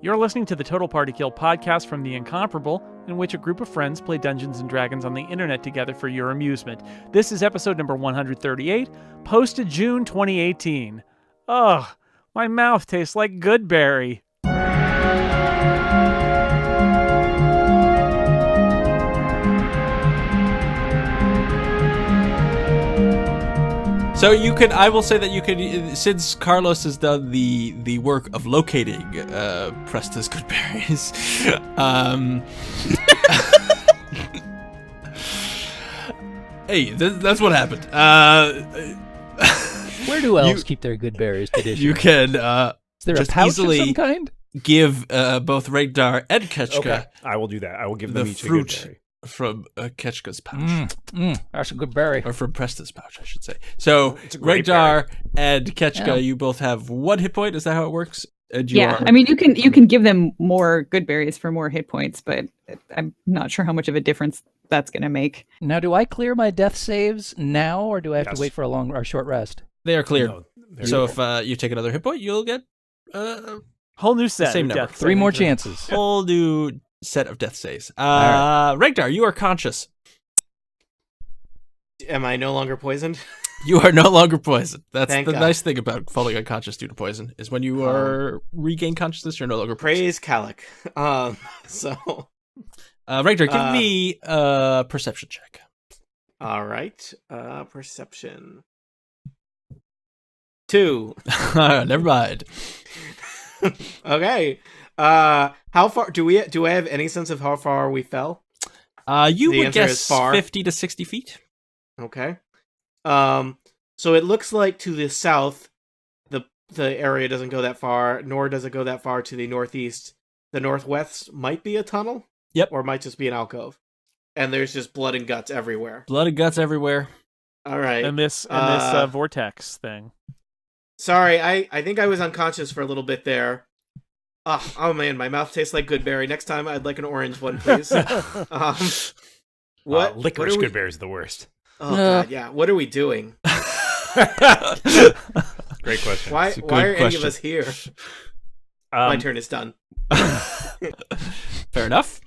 You're listening to the Total Party Kill podcast from The Incomparable, in which a group of friends play Dungeons & Dragons on the internet together for your amusement. This is episode number 138, posted June 2018. Ugh, my mouth tastes like Goodberry. So I will say that you could, since Carlos has done the work of locating Presta's Goodberries, hey, that's what happened. Where do elves keep their Goodberries traditionally? You can Is there just a pouch easily of some kind? give both Regdar and Ketchka Okay, I will do that. I will give the them each fruit a Goodberry. from Ketchka's pouch. That's a good berry. Or from Presta's pouch, I should say. So, It's a great Regdar and Ketchka, Yeah. you both have 1 hit point. Is that how it works? And I mean, you can give them more good berries for more hit points, but I'm not sure how much of a difference that's going to make. Now, do I clear my death saves now, or do I have Yes. to wait for a long or short rest? they are cleared. No, So if you take another hit point, you'll get Whole new set. same of number. death 3 more saving chances. whole new set of death saves. right. Regdar, you are conscious. Am I no longer poisoned? You are no longer poisoned. That's Thank the God. nice thing about falling unconscious due to poison, is when you are regain consciousness, you're no longer poisoned. Praise Kalik. So Regdar, give me a perception check. all right. Perception. 2. Never mind. Okay. How far do I have any sense of how far we fell? You The would answer is guess far. 50 to 60 feet. Okay. So it looks like to the south, the area doesn't go that far, nor does it go that far to the northeast. The northwest might be a tunnel. Yep. Or might just be an alcove. And there's just blood and guts everywhere. Blood and guts everywhere. All right. And this vortex thing. Sorry, I think I was unconscious for a little bit there. Oh man, my mouth tastes like Goodberry. Next time I'd like an orange one, please. What? Licorice what are we... Goodberry is the worst. Oh god, yeah. What are we doing? Great question. Why It's a good are any of question. us here? My turn is done. Fair enough.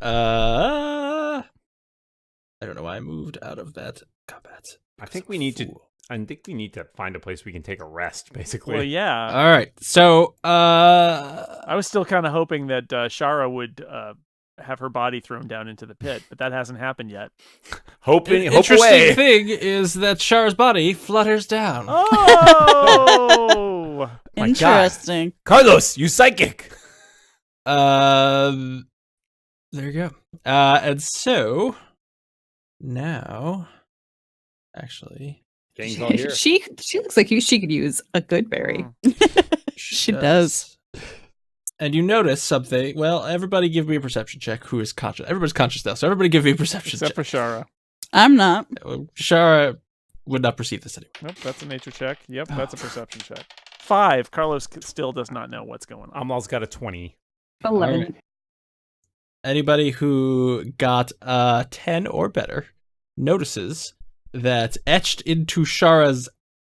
I don't know why I moved out of that combat. I think we need to find a place we can take a rest, basically. Well, yeah. All right. So, I was still kind of hoping that Shara would have her body thrown down into the pit, but that hasn't happened yet. Hope interesting away. thing is that Char's body flutters down. Oh! My God. Interesting. Carlos, you psychic. There you go. And so now, actually, Gang's all here. She looks like she could use a good berry. She does. And you notice something. Well, everybody give me a perception check. Who is conscious? Everybody's conscious now, so everybody give me a perception Except check. for Shara. I'm not. Shara would not perceive this anymore. Nope, that's a nature check. Yep, that's a perception check. 5. Carlos still does not know what's going on. Amal's got a 20. 11. Alright. Anybody who got 10 or better notices that etched into Shara's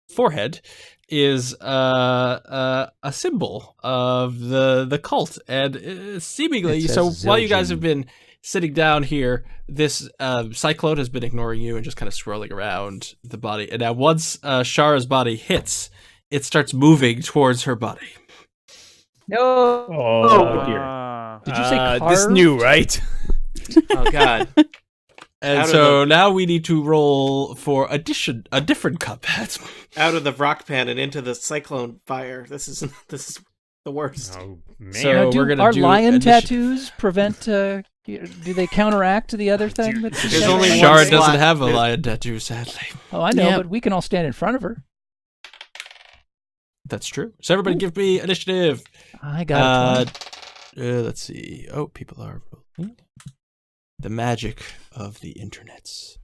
forehead is a symbol of the cult, and seemingly, It so says while you guys Zildjian. have been sitting down here, this cyclone has been ignoring you and just kind of swirling around the body, and now once Shara's body hits, it starts moving towards her body. No. Oh, dear. Did you say this carved? new, right? Oh god. And Out of so now we need to roll for a different combat. Out of the rock pan and into the cyclone fire. This is the worst. Oh, man. So Now, we're gonna our do lion initiative. tattoos prevent? Do they counteract the other thing? That's There's only one Shara slot. doesn't have a lion tattoo, sadly. Oh, I know, Yep. but we can all stand in front of her. That's true. So everybody give me initiative. I got a 20. Let's see. Oh, people are rolling. The magic of the internets.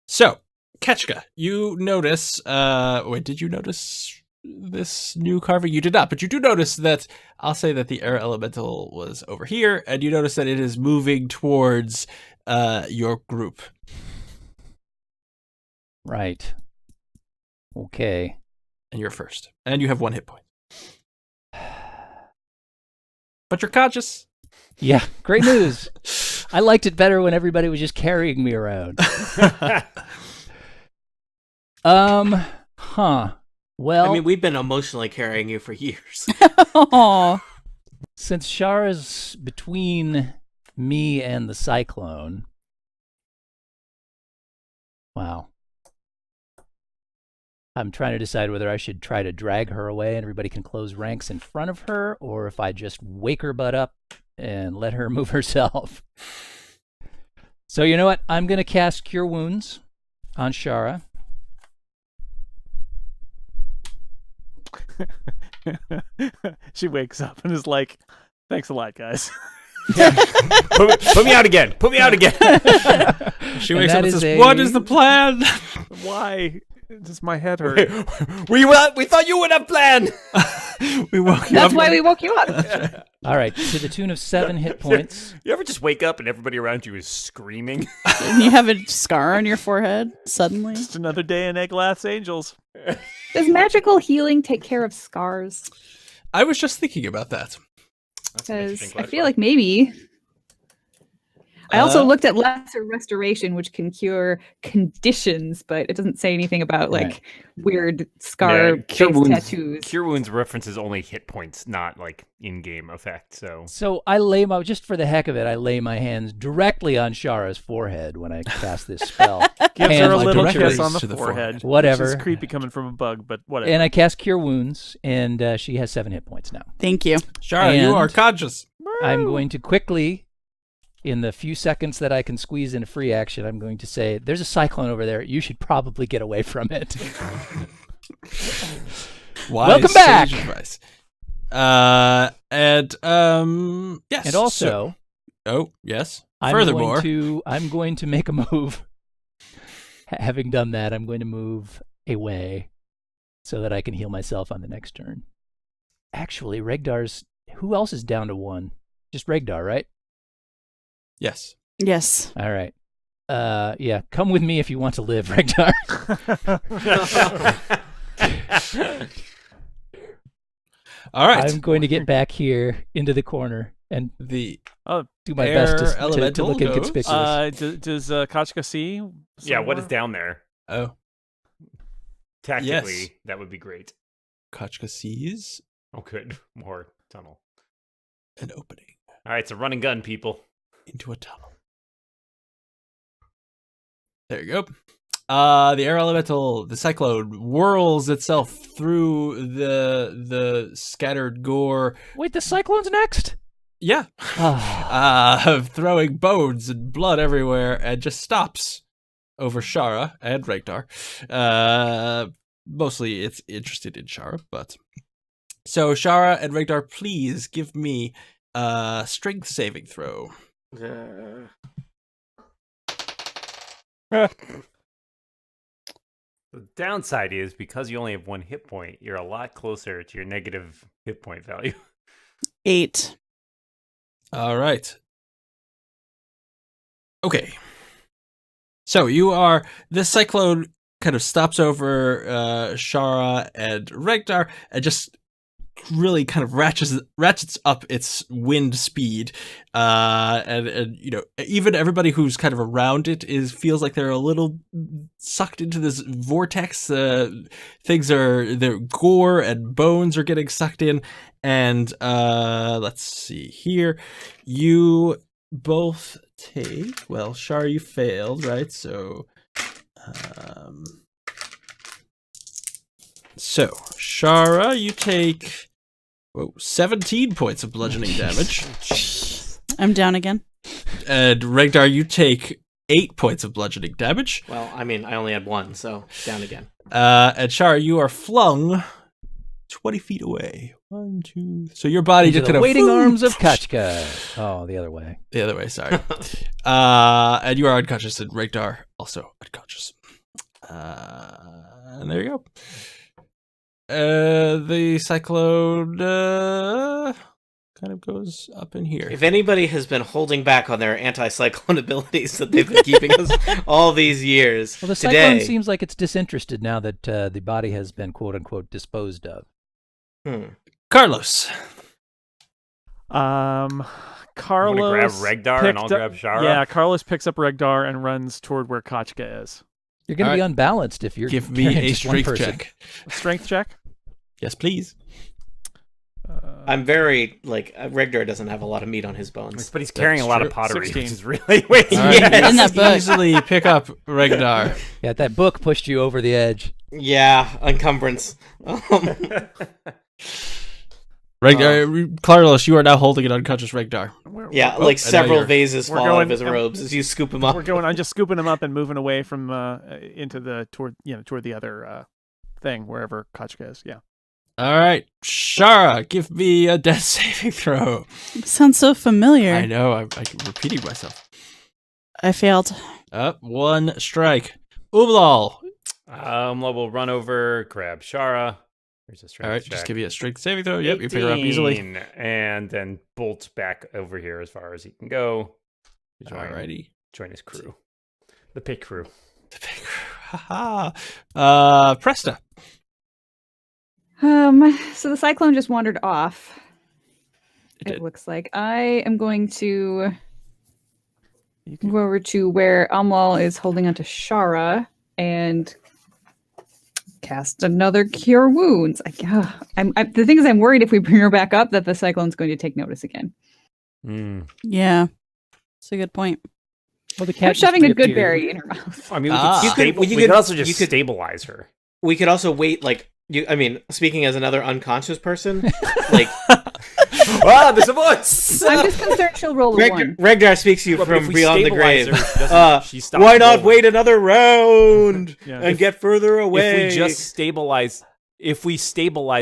So, Ketchka, you notice, wait, did you notice this new carving? You did not, but you do notice that, I'll say that the air elemental was over here, and you notice that it is moving towards your group. Right. Okay. And you're first. And you have 1 hit point. but you're conscious. Yeah, great news. I liked it better when everybody was just carrying me around. Well, I mean, we've been emotionally carrying you for years. Aw. since Shara's between me and the cyclone. Wow. I'm trying to decide whether I should try to drag her away and everybody can close ranks in front of her, or if I just wake her butt up and let her move herself. So you know what? I'm going to cast Cure Wounds on Shara. She wakes up and is like, "Thanks a lot, guys." Put me out again. Put me out again. She And wakes that up and is says, a- "What is the plan?" Why? Does my head hurt? we thought you would have planned. We woke you That's up. why we woke you up. All right, to the tune of 7 hit points. You ever just wake up and everybody around you is screaming? And you have a scar on your forehead suddenly. Just another day in Eglass Angels. Does magical healing take care of scars? I was just thinking about that. That's an Because interesting I question. feel like maybe. I also Uh, looked at lesser restoration, which can cure conditions, but it doesn't say anything about like Right. weird scar Cure based wounds. tattoos. Cure wounds references only hit points, not like in-game effect. So So just for the heck of it, I lay my hands directly on Shara's forehead when I cast this spell. Gives And her a like little directly kiss on the to the forehead. forehead. Whatever. Which is creepy coming from a bug, but whatever. And I cast Cure Wounds, and she has 7 hit points now. Thank you. Shara, you And- are conscious. I'm going to quickly, in the few seconds that I can squeeze in a free action, I'm going to say, there's a cyclone over there. You should probably get away from it. Wise Welcome back! sage advice. Yes. And also, yes. I'm Furthermore, going to make a move. Having done that, I'm going to move away so that I can heal myself on the next turn. Actually, who else is down to 1? Just Regdar, right? yes. Yes. All right. Yeah, come with me if you want to live, Regdar. All right. I'm going to get back here into the corner and The do my Air best to elemental look goes. inconspicuous. Does Kachka see? yeah, what is somewhere? down there? oh, Tactically, Yes. that would be great. Kachka sees Oh, good. More tunnel. an opening All right, so run and gun, people. into a tunnel. There you go. The air elemental, the cyclone, whirls itself through the scattered gore. Wait, the cyclone's next? Yeah. Ah, Throwing bones and blood everywhere, and just stops over Shara and Regdar. Mostly it's interested in Shara, but so Shara and Regdar, please give me a strength saving throw. The downside is because you only have 1 hit point, you're a lot closer to your negative hit point value. 8. All right. Okay. So the cyclone kind of stops over Shara and Regdar and just really kind of ratchets up its wind speed, and even everybody who's kind of around it feels like they're a little sucked into this vortex. Their gore and bones are getting sucked in, and let's see here, you both take, well, Shar, you failed, right? So Shara, you take 17 points of bludgeoning damage. I'm down again. And Regdar, you take 8 points of bludgeoning damage. Well, I mean, I only had 1, so down again. And Shara, you are flung 20 feet away. 1, 2. So your body into just the kind of waiting arms of Kachka. Oh, the other way. The other way, sorry. And you are unconscious, and Regdar also unconscious. And there you go. The cyclone kind of goes up in here. If anybody has been holding back on their anti-cyclone abilities that they've been keeping us all these years, Well, the today, cyclone seems like it's disinterested now that the body has been quote unquote disposed of. Carlos. Carlos grab Regdar and I'll picked up- grab Shara? Yeah, Carlos picks up Regdar and runs toward where Kachka is. You're going to All be right. unbalanced if you're Give me carrying a just one strength person. check. Strength check. Yes, please. I'm very Regdar doesn't have a lot of meat on his bones. But he's carrying a lot of true. pottery, 16. which is really wait. All right, Yes. In that book. easily pick up Regdar. Yeah, that book pushed you over the edge. Yeah, encumbrance. Carlos, you are now holding an unconscious Regdar. Yeah, Oh, like and now several you're- vases we're fall out of going- his robes as you scoop him up. I'm just scooping him up and moving away from into the toward the other thing wherever Kachka is. Yeah. All right, Shara, give me a death saving throw. Sounds so familiar. I know, I'm repeating myself. I failed. Up, one strike. Umlal. We'll run over, grab Shara. There's a strength All right, check. just give you a strength saving throw. Yep, you pick her up easily. 18, and then bolts back over here as far as he can go. Alrighty. Join his crew. The pit crew. Haha. Presta. So the cyclone just wandered off. It It did. looks like I am going to You can go over to where Amwal is holding onto Shara and cast another Cure Wounds. The thing is, I'm worried if we bring her back up that the cyclone's going to take notice again. Yeah. That's a good point. Well, the I'm cat shoving a just good reappeared. berry in her mouth. I mean, Ah. we You could, you we could- could also you just could- stabilize her. We could also wait, speaking as another unconscious person, like Ah, there's a voice! I'm just concerned she'll roll a one. Regdar speaks to you Well, but if from we beyond the stabilize grave. her, she doesn't- she stops Why not rolling. wait another round Yeah. and get further away? If we just stabilize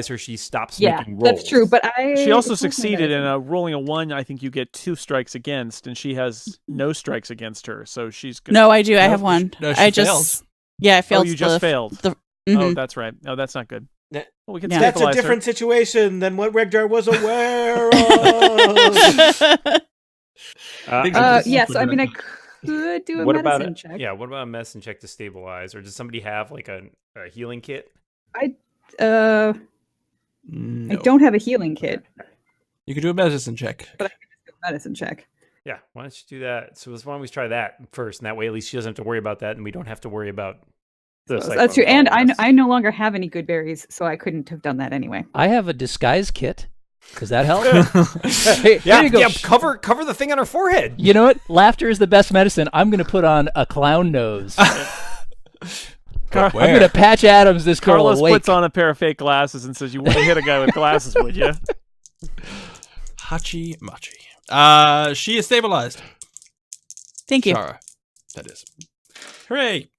her, she stops Yeah, making rolls. that's true. But She also it's not my succeeded in medicine. rolling a 1. I think you get 2 strikes against, and she has no strikes against her, so she's good. No, I do. I No, have one. no, she I just. Yeah, I Oh, failed. you just failed. Oh, Oh, that's right. Oh, that's not good. That- Well, we can Yeah. That's a stabilize her. different situation than what Regdar was aware of. Yeah, so I mean, I could do a What about medicine it? check. Yeah, what about a medicine check to stabilize? Or does somebody have like a healing kit? I No. don't have a healing kit, You could do a medicine check. but I can just do a medicine check. Yeah, why don't you do that? So why don't we try that first, and that way at least she doesn't have to worry about that, and we don't have to worry about the So that's true. cyclone And following us. I no longer have any good berries, so I couldn't have done that anyway. I have a disguise kit. Does that help? Hey, yeah, here you go. yeah, cover the thing on her forehead. You know what? Laughter is the best medicine. I'm going to put on a clown nose. I'm going to patch Adams this girl Carlos awake. puts on a pair of fake glasses and says, "You wouldn't hit a guy with glasses, would you?" Hachi Machi. She is stabilized. Thank you. Shara, that is. Hooray.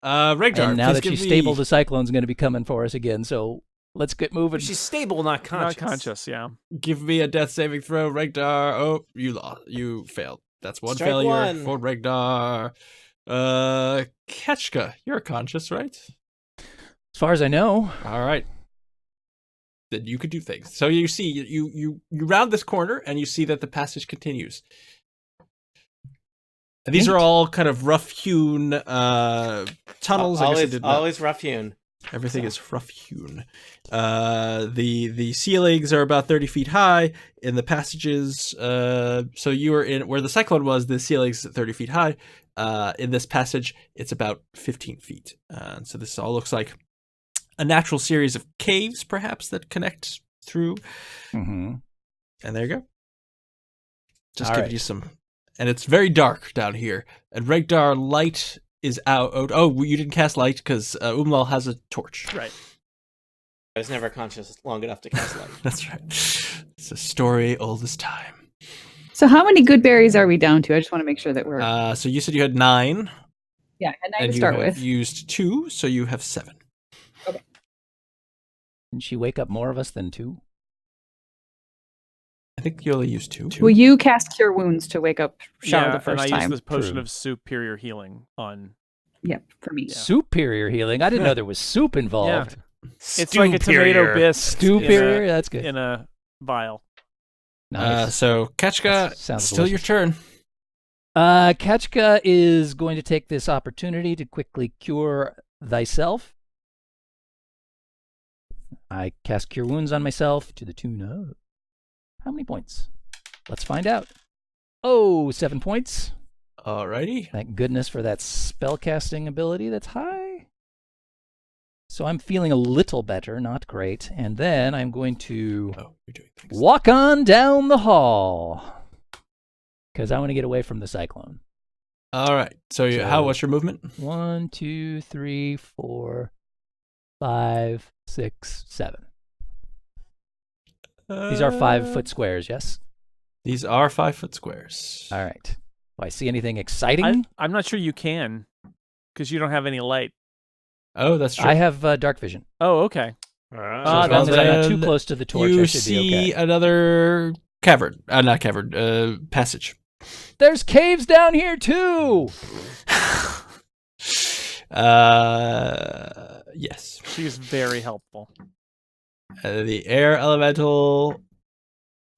Regdar, And now please that give she's me- stable, the cyclone's going to be coming for us again. So let's get moving. She's stable, not conscious. Not conscious, yeah. Give me a death saving throw, Regdar. Oh, you lost. You failed. That's one Strike failure one. for Regdar. Ketchka, you're conscious, right? As far as I know. All right. Then you could do things. So you see, you round this corner and you see that the passage continues. And these are all kind of rough-hewn tunnels. I guess I did not- Always rough hewn. Everything is rough-hewn. The ceilings are about 30 feet high. In the passages, so you are in where the cyclone was. The ceilings at 30 feet high. In this passage, it's about 15 feet. So this all looks like a natural series of caves, perhaps, that connect through. Mm-hmm. And there you go. Just All giving right. you some. And it's very dark down here. And Regdar, light is out. Oh, you didn't cast light because Umlal has a torch. Right. I was never conscious long enough to cast light. That's right. It's a story old as time. So how many good berries are we down to? I just want to make sure that we're So you said you had 9. yeah, and 9 and to you start have with. used 2, so you have 7. Didn't she wake up more of us than 2? I think you only used 2. Will you cast Cure Wounds to wake up Shara the first and I time? used the potion True. of superior healing on. Yep, for me. Yeah. Superior healing. I didn't know there was soup involved. It's like a tomato bisque Superior. That's good. in a vial. Nice. So Ketchka, Sounds still your turn. Ketchka is going to take this opportunity to quickly cure thyself. I cast Cure Wounds on myself to the tune of How many points? Let's find out. Oh, 7 points. Alrighty. Thank goodness for that spellcasting ability that's high. So I'm feeling a little better, not great. And then I'm going to Oh, you're doing things. walk on down the hall. Because I want to get away from the cyclone. All right. So, what's your movement? 1, 2, 3, 4, 5, 6, 7. These are 5-foot squares, yes? These are 5-foot squares. All right. Do I see anything exciting? I'm not sure you can, because you don't have any light. Oh, that's true. I have dark vision. Oh, okay. As long as I'm not too close to the torch, you I should see be okay. another cavern. Not cavern. Passage. There's caves down here, too! Yes. She's very helpful. The air elemental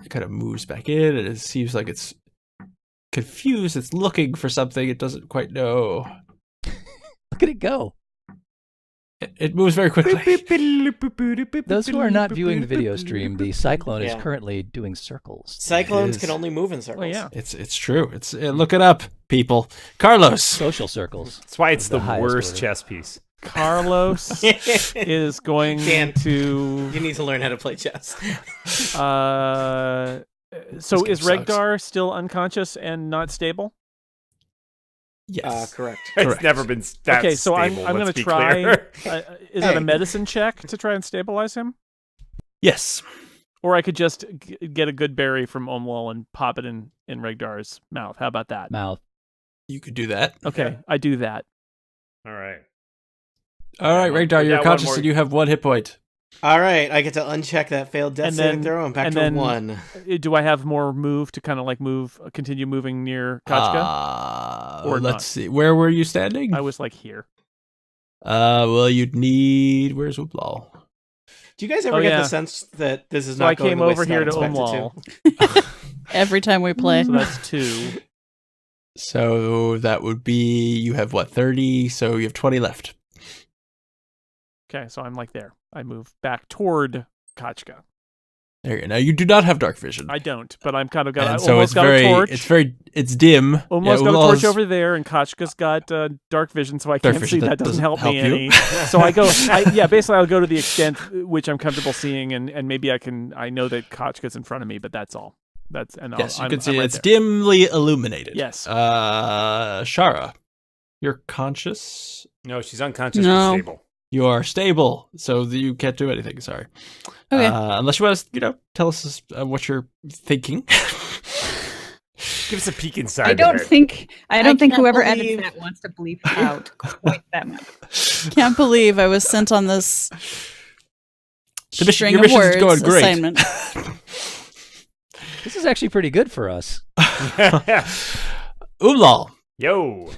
kind of moves back in, and it seems like it's confused. It's looking for something it doesn't quite know. Look at it go. It moves very quickly. Those who are not viewing the video stream, the cyclone is Yeah. currently doing circles. Cyclones is. can only move in circles. Oh, yeah. It's true. It's look it up, people. Carlos. Social circles. That's why it's The the highest worst order. chess piece. Carlos is going Dan. to. You need to learn how to play chess. So This is game sucks. Regdar still unconscious and not stable? Yes. Correct. Correct. It's never been that Okay, so stable, I'm going let's to be try. clear. Is that a Hey. medicine check to try and stabilize him? Yes. Or I could just get a good berry from Omlal and pop it in Regdar's mouth. How about that? Mouth. You could do that. Okay, I do that. All right. All right, We Regdar, got you're one conscious more. and you have 1 hit point. All right, I get to uncheck that failed death And saving then- throw and back and to then- 1. Do I have more move to kind of like continue moving near Kachka? Or let's not? see. Where were you standing? I was like here. Well, you'd need. Where's Ublal? Do you guys ever Oh, get yeah. the sense that this is So not I going came the way over here to Stat expected Omlal. Every time we play. So that's 2. So that would be. You have what, 30? So you have 20 left. Okay, so I'm like there. I move back toward Kachka. There you go. Now you do not have dark vision. I don't, but I'm kind of got. I and so almost it's got very. a torch. It's dim. Almost Yeah, got a torch Ublal's- over there, and Kachka's got dark vision, so I Dark can't vision see. that That doesn't doesn't help me help you. any. So I go. Basically, I'll go to the extent which I'm comfortable seeing, and maybe I can. I know that Kachka's in front of me, but that's all. That's and Yes, you I'm, can see I'm right it's there. dimly illuminated. Yes. Shara, you're conscious. No, she's unconscious No. but stable. You are stable, so you can't do anything. Sorry. Okay. Unless you want to, tell us what you're thinking. Give us a peek inside. I don't of her. think can't whoever believe- edits that wants to bleep out quite that much. Can't believe I was sent on this string your of mission's words going great. assignment. This is actually pretty good for us. Umlal, Yo.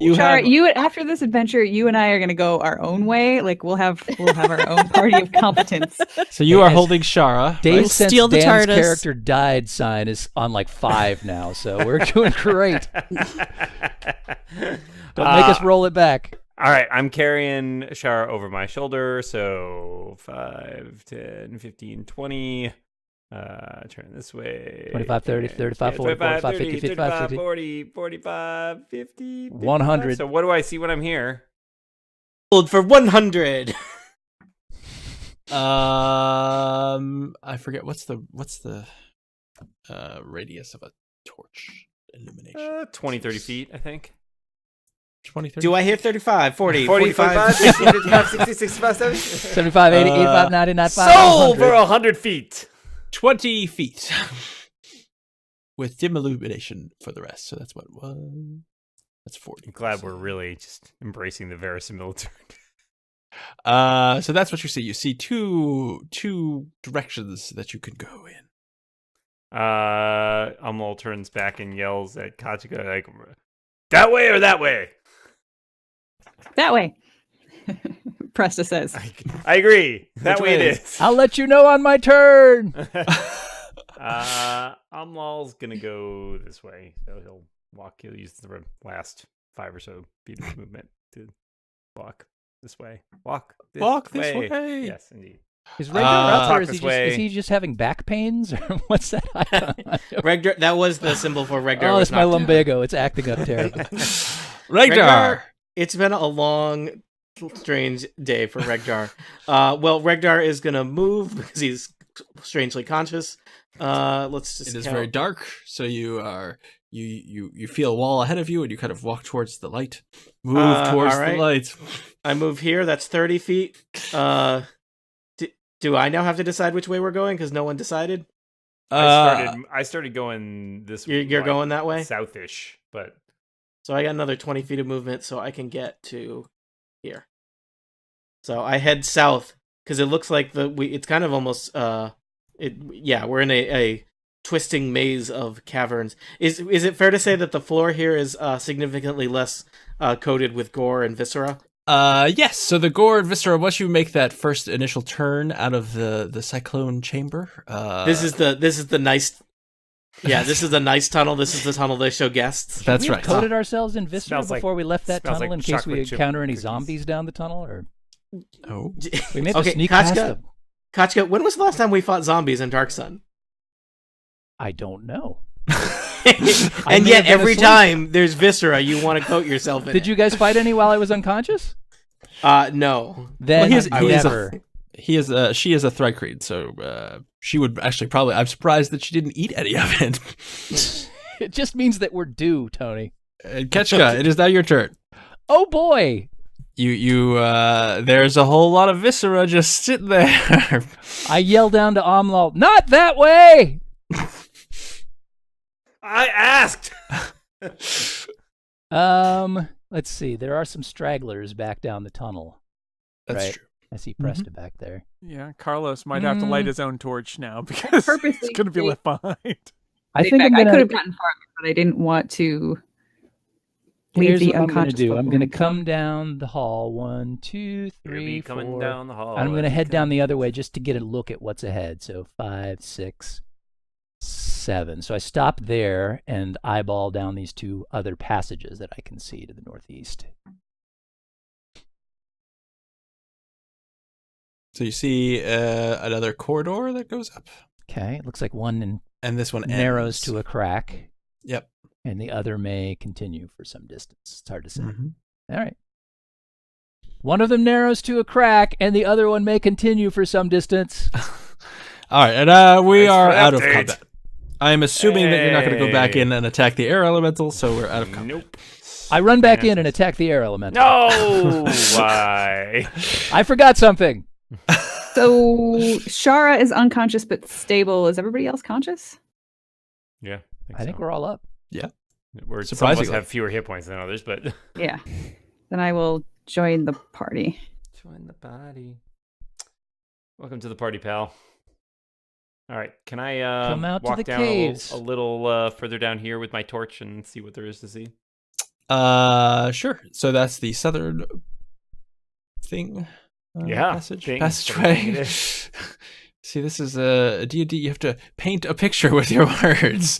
you Shara, have. you after this adventure, you and I are going to go our own way. Like we'll have our own party of competence. So you are Yes. holding Shara. Dave We'll since steal the Dan's TARDIS. character died sign is on like 5 now, so we're doing great. Don't make us roll it back. All right, I'm carrying Shara over my shoulder, so 5, 10, 15, 20. Turn this way. 25, 30, 35, 40, 45, 50, 55, 60. 40, 45, 50, 100. So what do I see when I'm here? Hold for 100. I forget what's the radius of a torch illumination. 20, 30 feet, I think. 20, 30? Do I hear 35, 40, 40, 45? 50, 55, 60, 65, 70. 75, 80, 85, 90, 95, Sold 100. for 100 feet. 20 feet. With dim illumination for the rest. So that's what one. That's 40. I'm glad we're really just embracing the verisimilitude. So that's what you see. You see two directions that you can go in. Amol turns back and yells at Kachika, like, that way or that way? That way. Presta says. I agree. That Which way way it is. I'll let you know on my turn. Amlal's gonna go this way, so he'll walk. He'll use the last 5 or so feet of his movement to walk this way. Walk this Walk this way. Yes, indeed. Is Regdar up, or Talk this is way. he just having back pains, or what's that icon? Regdar, that was the symbol for Regdar. Oh, was it's my knocked down. lumbago. It's acting up terribly. Regdar. It's been a long, strange day for Regdar. Well, Regdar is gonna move because he's strangely conscious. Let's just. It is count. very dark, so you feel a wall ahead of you, and you kind of walk towards the light. Move towards all right. the light. I move here. That's 30 feet. Do I now have to decide which way we're going because no one decided? I started going this way. You're going that way. Southish, but So I got another 20 feet of movement, so I can get to here. So I head south because it looks like it's kind of almost we're in a twisting maze of caverns. Is it fair to say that the floor here is significantly less coated with gore and viscera? Yes. So the gore and viscera. Once you make that first initial turn out of the cyclone chamber, This is the nice. Yeah, this is the nice tunnel. This is the tunnel they show guests. That's we right. coated ourselves in viscera Smells like- before we left that smells tunnel like in case we chocolate chip encounter any cookies. zombies down the tunnel, or Oh, we may have to Okay, sneak past Kachka, them. Kachka, when was the last time we fought zombies in Dark Sun? I don't know. And may yet, have been every asleep. time there's viscera, you want to coat yourself in Did you guys fight any while I was unconscious? No. Then he is never. she is a Thrycreen, so she would actually probably. I'm surprised that she didn't eat any of it. It just means that we're due, Tony. Ketchka, it is now your turn. Oh boy! You there's a whole lot of viscera just sitting there. I yell down to Omlal, "Not that way!" I asked. Let's see. There are some stragglers back down the tunnel. That's Right. true. I see Presta back there. Yeah, Carlos might have to light his own torch now because purposely it's going to be left behind. I think I'm I gonna, could have gotten farther, but I didn't want to leave Here's the what I'm gonna unconscious. do. folk I'm gonna behind. come down the hall. 1, 2, Here 3, we coming 4. down the hall. I'm gonna head down the other way just to get a look at what's ahead. So 5, 6, 7. So I stop there and eyeball down these two other passages that I can see to the northeast. So you see another corridor that goes up, Okay, it looks like one and this one narrows ends. to a crack, Yep. and the other may continue for some distance. It's hard to say. Mhm. All right. One of them narrows to a crack, and the other one may continue for some distance. All right, and we Thanks are for the out of update. combat. I am assuming that you're not going to go back Hey. in and attack the air elemental, so we're out of combat. Nope. I run back in and attack the air elemental. No. Why? I forgot something. So Shara is unconscious but stable. Is everybody else conscious? Yeah. I think we're all up. Some of us Surprisingly. have fewer hit points than others, but Yeah. Then I will join the party. join the party. Welcome to the party, pal. All right, can I Come out to walk the down caves. a little further down here with my torch and see what there is to see? Sure. So that's the southern thing. Yeah, Passage. thing. Passageway. It is. See, this is a D&D. You have to paint a picture with your words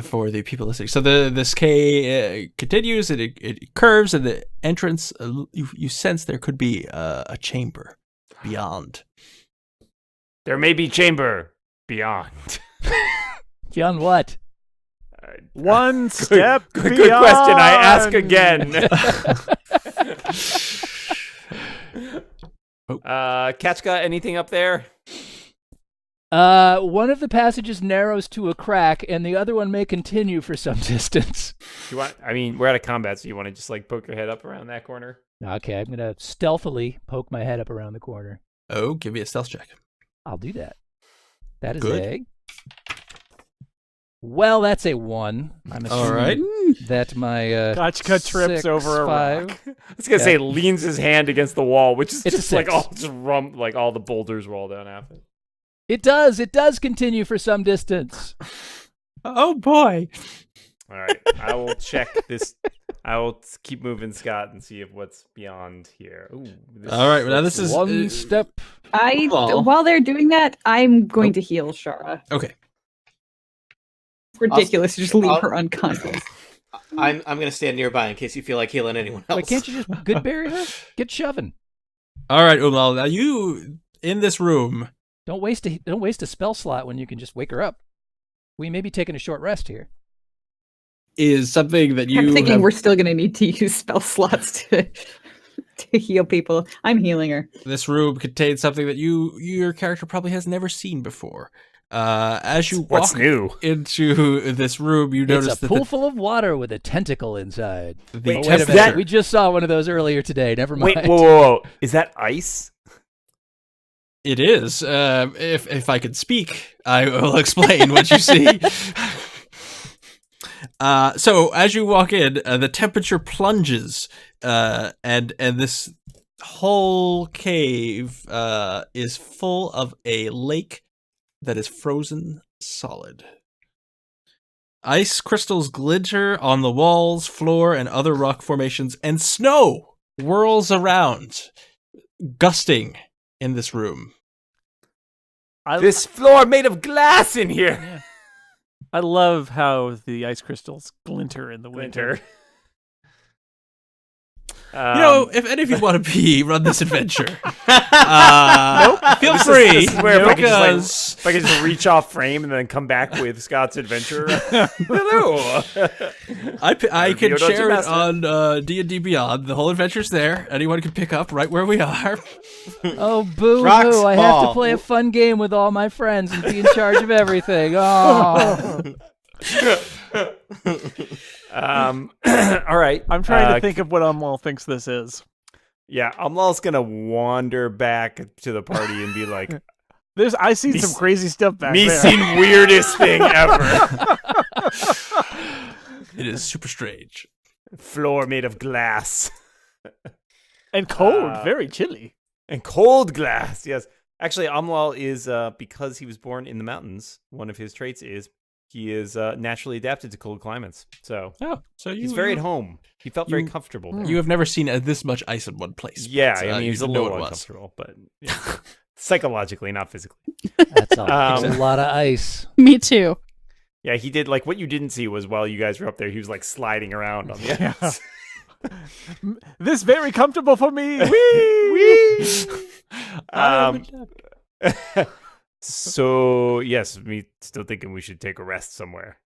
for the people listening. So this K continues, and it curves, and the entrance. You sense there could be a chamber beyond. There may be chamber beyond. Beyond what? One step Good beyond. question. I ask again. Ketchka, anything up there? One of the passages narrows to a crack, and the other one may continue for some distance. You want? I mean, we're out of combat, so you want to just like poke your head up around that corner? Okay, I'm gonna stealthily poke my head up around the corner. Oh, give me a stealth check. I'll do that. That is Good. Well, that's a 1. I'm assuming All right. that my Kachka trips 6, over a 5. rock. I was gonna Yeah. say leans his hand against the wall, which is It's a just like 6. all just like all the boulders roll down after. It does continue for some distance. Oh boy. All right, I will check this. I will keep moving, Scott, and see if what's beyond here. Ooh, All right, well, now this is One step. Well- While they're doing that, I'm going to heal Shara. okay. It's ridiculous to just leave I'll- her unconscious. I'm gonna stand nearby in case you feel like healing anyone else. Wait, can't you just Goodberry her? Get shoving. All right, Umlal. Now in this room Don't waste a spell slot when you can just wake her up. We may be taking a short rest here. is something that you I'm thinking have- we're still going to need to use spell slots to heal people. I'm healing her. this room contains something that your character probably has never seen before. As you What's walk new? into this room, you notice It's a that pool full of water with a tentacle inside. the Wait a temperature. minute. We just saw one of those earlier today. Never mind. Wait, whoa. Is that ice? It is. If I could speak, I will explain what you see. So as you walk in, the temperature plunges, and this whole cave is full of a lake that is frozen solid. Ice crystals glitter on the walls, floor, and other rock formations, and snow whirls around, gusting in this room. This floor made of glass in here. Yeah. I love how the ice crystals glinter in the winter. Winter. If any of you want to run this adventure, feel This free. This is where because if I could just reach off frame and then come back with Scott's adventure. Hello. I can Review share it Dungeon on D&D Beyond. The whole adventure's there. Anyone can pick up right where we are. Oh, boo-hoo. Rocks I have to fall. play a fun game with all my friends and be in charge of everything. Oh. All right. I'm trying to think of what Umwal thinks this is. Yeah, Amlal's gonna wander back to the party and be like, I see some crazy stuff back "Me there. seen weirdest thing ever. It is super strange. Floor made of glass And cold, very chilly. and cold glass." Yes, actually, Amlal is because he was born in the mountains. One of his traits is he is naturally adapted to cold climates. So So he's very at home. He felt very comfortable there. You have never seen this much ice in one place. Yeah, but, I mean, you he's a didn't know little what it was. uncomfortable, but yeah. Psychologically, not physically. That's a lot of ice. Me too. Yeah, he did, like, what you didn't see was while you guys were up there, he was, like, sliding around on the ice. This very comfortable for me. Whee! So, yes, me still thinking we should take a rest somewhere.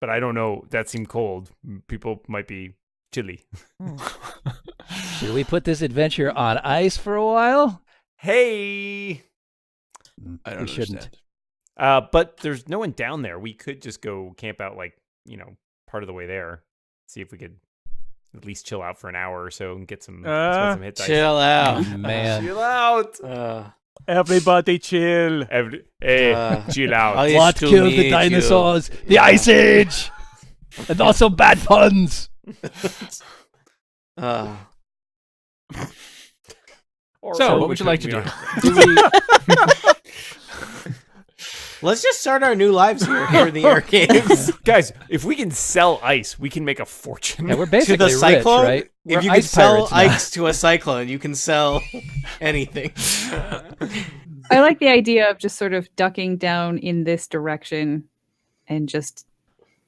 But I don't know. That seemed cold. People might be chilly. Should we put this adventure on ice for a while? Hey! I don't We shouldn't. understand. But there's no one down there. We could just go camp out, like, part of the way there. See if we could at least chill out for an hour or so and get some hit dice. Chill out. Man. Chill out. Everybody chill. Chill out. I What used to killed the meet dinosaurs? The Ice Age! And also bad puns! you. So, what would you like to do? Let's just start our new lives here in the air caves. Guys, if we can sell ice, we can make a fortune. Yeah, we're To basically the rich, cyclone, right? if We're you can ice sell pirates now. ice to a cyclone, you can sell anything. I like the idea of just sort of ducking down in this direction and just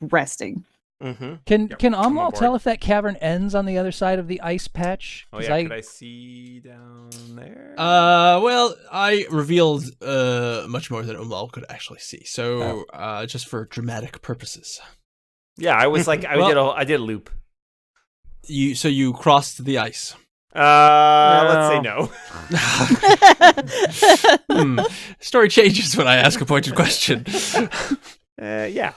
resting. Mm-hmm. Can on Amlal board. tell if that cavern ends on the other side of the ice patch? Oh 'Cause yeah, could I see down there? Well, I revealed much more than Umal could actually see. So, just for dramatic purposes, Yeah, I was like, I did a loop. you crossed the ice. Let's say no. Story changes when I ask a pointed question. Yeah.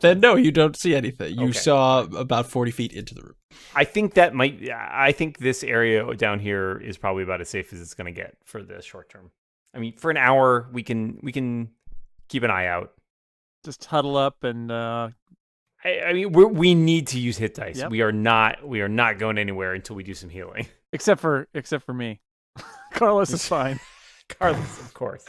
Then no, you don't see anything. You Okay. saw about 40 feet into the room. I think I think this area down here is probably about as safe as it's going to get for the short term. I mean, for an hour, we can keep an eye out. Just huddle up and I mean, we need to use hit dice. Yep. We are not going anywhere until we do some healing. except for me. Carlos is fine. Carlos, of course.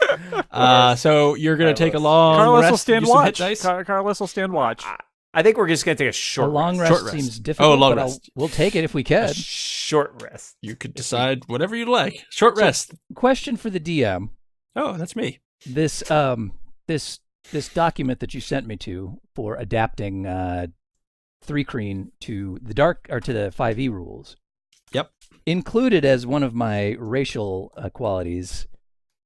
So you're gonna take a Carlos. long Carlos rest, will stand use some hit watch. dice? Carlos will stand watch. I think we're just going to take a A short long rest. rest Short rest. seems difficult, Oh, a long but rest. we'll take it if we A can. short rest. You could decide whatever you like. Short rest. Question for the DM. Oh, that's me. This this document that you sent me to for adapting 3 Kreen to the 5e rules. Yep. Included as one of my racial qualities,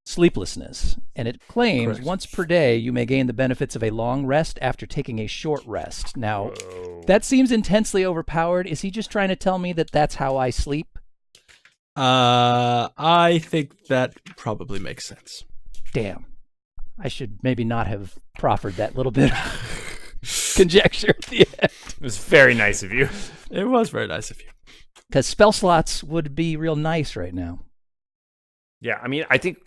sleeplessness. And it claims Correct. once per day you may gain the benefits of a long rest after taking a short rest. Now, Whoa. that seems intensely overpowered. Is he just trying to tell me that that's how I sleep? I think that probably makes sense. Damn. I should maybe not have proffered that little bit of conjecture at the end. It was very nice of you. It was very nice of you. Because spell slots would be real nice right now. Yeah, I mean, I think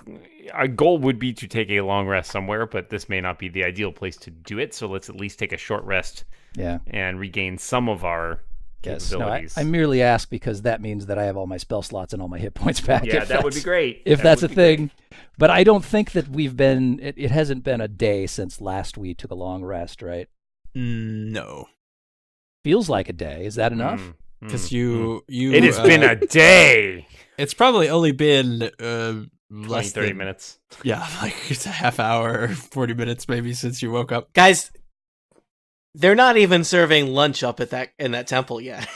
our goal would be to take a long rest somewhere, but this may not be the ideal place to do it. So let's at least take a short rest Yeah. and regain some of our Yes. No, capabilities. I merely ask because that means that I have all my spell slots and all my hit points back. yeah, if that would be that's- great. If That that's a would be great. thing. But I don't think that we've been, it hasn't been a day since last we took a long rest, right? No, Feels like a day. Is that enough? because you It has been a day. It's probably only been 20, less 30 than minutes. Yeah, like it's a half hour, 40 minutes maybe since you woke up. Guys, they're not even serving lunch up at in that temple yet.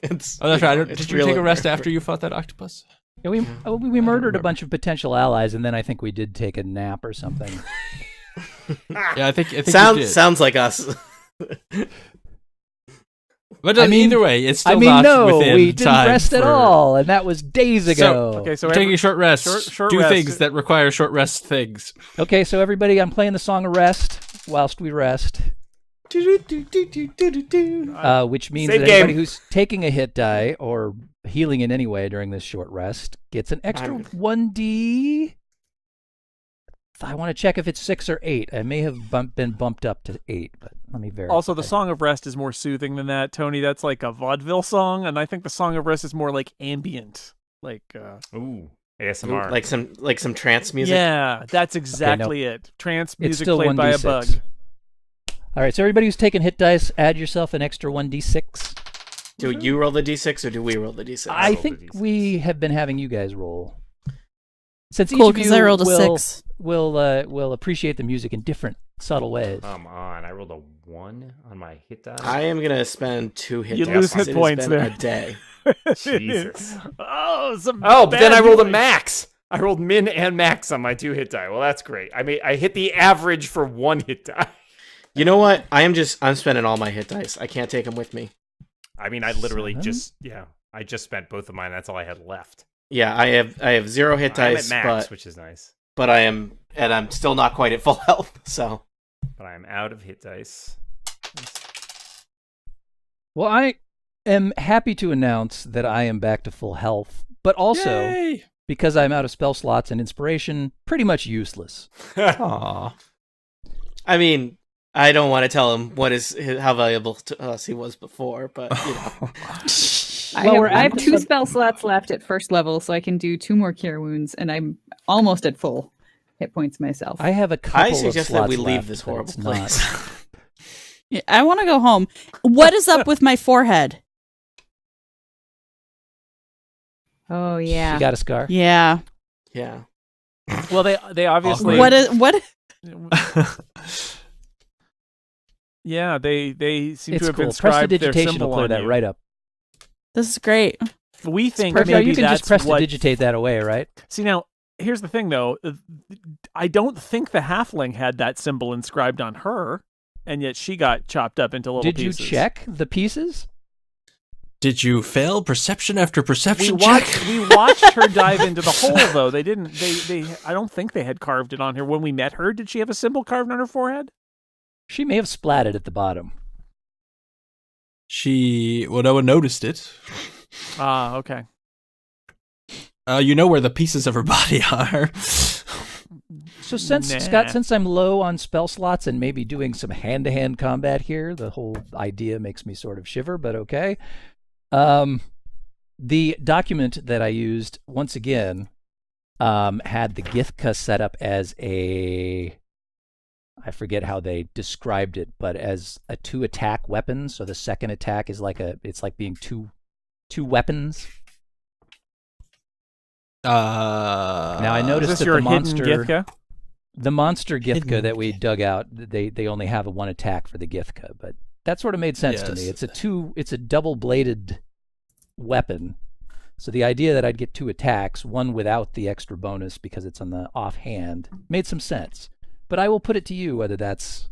It's, Oh, that's right. it's Did you real take a rest in there. after you fought that octopus? Yeah, we murdered a remember. bunch of potential allies, and then I think we did take a nap or something. Yeah, I think you did. Sounds like us. But I mean- either way, it's still I mean, not no, within we didn't time rest at for- all, and that was days ago. Okay, so Taking a short rest. short Do rest. things that require short rest things. Okay, so everybody, I'm playing the song of rest whilst we rest, which means Same that anybody game. who's taking a hit die or healing in any way during this short rest gets an extra 1d. I want to check if it's 6 or 8. I may have been bumped up to 8, but let me verify. Also, the Song of Rest is more soothing than that, Tony. That's like a vaudeville song, and I think the Song of Rest is more like ambient. Like, Ooh, ASMR. like some trance music. yeah, that's exactly it. Trance music still played by a 1d6. bug. All right, so everybody who's taking hit dice, add yourself an extra 1d6. Do you roll the d6 or do we roll the d6? I rolled think the D6. we have been having you guys roll. Since Cool, each of because you I rolled a will, 6. will appreciate the music in different, subtle ways. Come on, I rolled a 1 on my hit die. I am gonna spend 2 hit You dice. lose hit It has points been there. a day. Jesus. Oh, some Oh, but then bad I rolled a healing. max. I rolled min and max on my 2 hit die. Well, that's great. I hit the average for 1 hit die. You know what? I'm spending all my hit dice. I can't take them with me. I mean, I literally 7? I just spent both of mine. That's all I had left. Yeah, I have 0 hit I'm dice, at max, but which is nice. I'm still not quite at full health. So But I'm out of hit dice. Well, I am happy to announce that I am back to full health, but also, Yay! because I'm out of spell slots and inspiration, pretty much useless. Aw. I mean, I don't want to tell him how valuable to us he was before, but you know. I have 2 spell slots left at first level, so I can do 2 more cure wounds, and I'm almost at full hit points myself. I have a couple I of suggest that slots we leave left, this but horrible it's not- place. Yeah, I want to go home. What is up with my forehead? Oh You yeah. got a scar? Yeah. Yeah. Well, they obviously. What? Yeah, they seem It's to have cool. inscribed their Prestidigitation symbol will clear on that you. right up. This is great. We think Perfect. maybe You can that's just what. prestidigitate that away, right? See now, here's the thing though. I don't think the halfling had that symbol inscribed on her, and yet she got chopped up into little Did pieces. you check the pieces? Did you fail perception after We perception watched. check? We watched her dive into the hole, though. They didn't. They. I don't think they had carved it on her when we met her. Did she have a symbol carved on her forehead? She may have splatted at the bottom. Well, no one noticed it. Ah, okay. You know where the pieces of her body are. So since Nah. Scott, since I'm low on spell slots and maybe doing some hand-to-hand combat here, the whole idea makes me sort of shiver, but okay. The document that I used once again had the Githka set up as I forget how they described it, but as a 2-attack weapon. So the second attack is it's like being two weapons. Now I Is noticed this that your the monster, hidden Githka? the monster Githka Hidden that we dug out, they only have a 1 attack for the Githka, but that sort of made sense to me. Yes. It's a double-bladed weapon, So the idea that I'd get 2 attacks, one without the extra bonus because it's on the offhand, made some sense. But I will put it to you whether that's...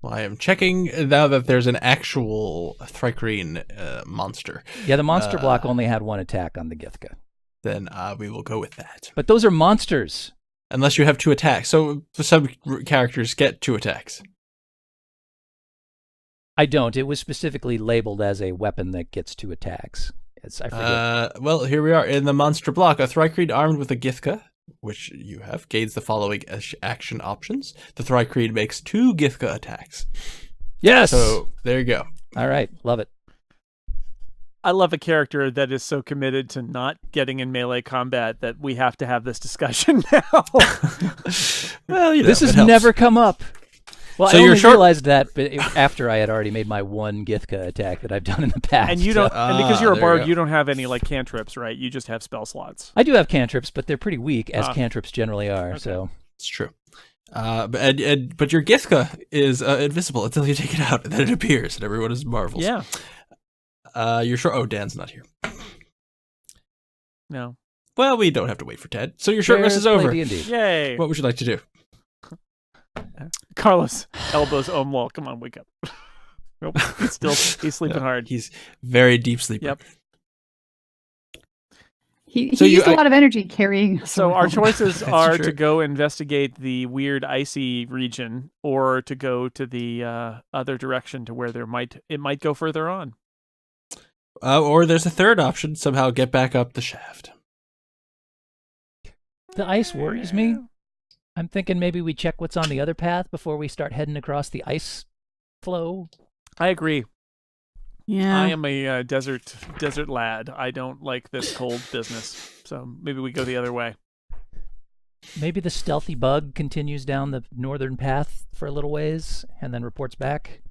Well, I am checking now that there's an actual Thrycreen monster. Yeah, the monster block only had 1 attack on the Githka. Then we will go with that. But those are monsters. Unless you have 2 attacks. So some characters get 2 attacks. I don't. It was specifically labeled as a weapon that gets 2 attacks. I forget. Well, here we are. In the monster block, a Thrycreen armed with a Githka, which you have, gains the following action options. The Thrycreen makes 2 Githka attacks. Yes! So, there you go. All right. Love it. I love a character that is so committed to not getting in melee combat that we have to have this discussion now. Well, you know, This has it helps. never come up. Well, So I you're only short- realized that after I had already made my 1 Githka attack that I've done in the past. And you don't, and because you're a there you bard, go. you don't have any like cantrips, right? You just have spell slots. I do have cantrips, but they're pretty weak, as Ah. cantrips generally are. Okay. So It's true. But your Githka is invisible until you take it out, and then it appears, and everyone is marvels. Yeah. You're sure? Oh, Dan's not here. No. Well, we don't have to wait for Ted. So your short rest is over. D&D. Yay. What would you like to do? Carlos elbows Omwal. Come on, wake up. Nope. He's sleeping hard. He's very deep sleeper. Yep. He So used you- a lot of energy carrying. us So our around. choices That's are true. to go investigate the weird icy region, or to go to the other direction to where it might go further on. Or there's a third option: somehow get back up the shaft. The ice worries me. I'm thinking maybe we check what's on the other path before we start heading across the ice flow. I agree. Yeah. I am a desert lad. I don't like this cold business. So maybe we go the other way. Maybe the stealthy bug continues down the northern path for a little ways and then reports back.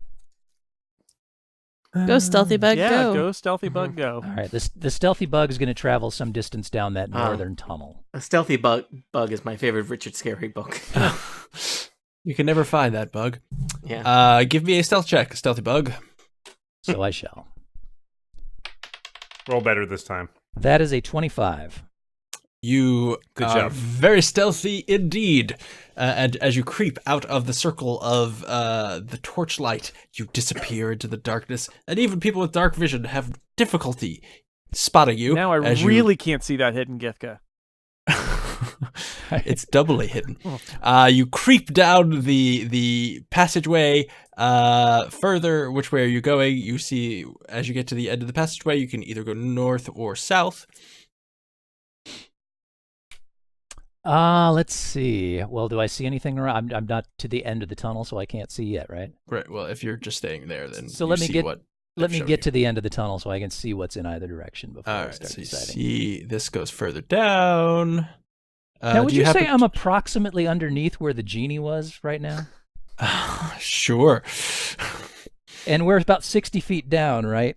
Go stealthy bug, Yeah, go. go stealthy bug, go. All right, the stealthy bug is going to travel some distance down that Ah. northern tunnel. A stealthy bug is my favorite Richard Scarry book. You can never find that bug. Yeah. Give me a stealth check, stealthy bug. So I shall. Roll better this time. That is a 25. You Good are job. very stealthy indeed. And as you creep out of the circle of the torchlight, you disappear into the darkness. And even people with dark vision have difficulty spotting you. Now I as you- really can't see that hidden Githka. It's doubly hidden. You creep down the passageway further. Which way are you going? You see, as you get to the end of the passageway, you can either go north or south. Let's see. Well, do I see anything around? I'm not to the end of the tunnel, so I can't see yet, right? Right. Well, if you're just staying there, then So you let me see get- what Let I've me shown get you. to the end of the tunnel so I can see what's in either direction before All I right. start So you deciding. see, this goes further down. Now, would do you say happen I'm approximately underneath where the genie was right now? Sure. And we're about 60 feet down, right?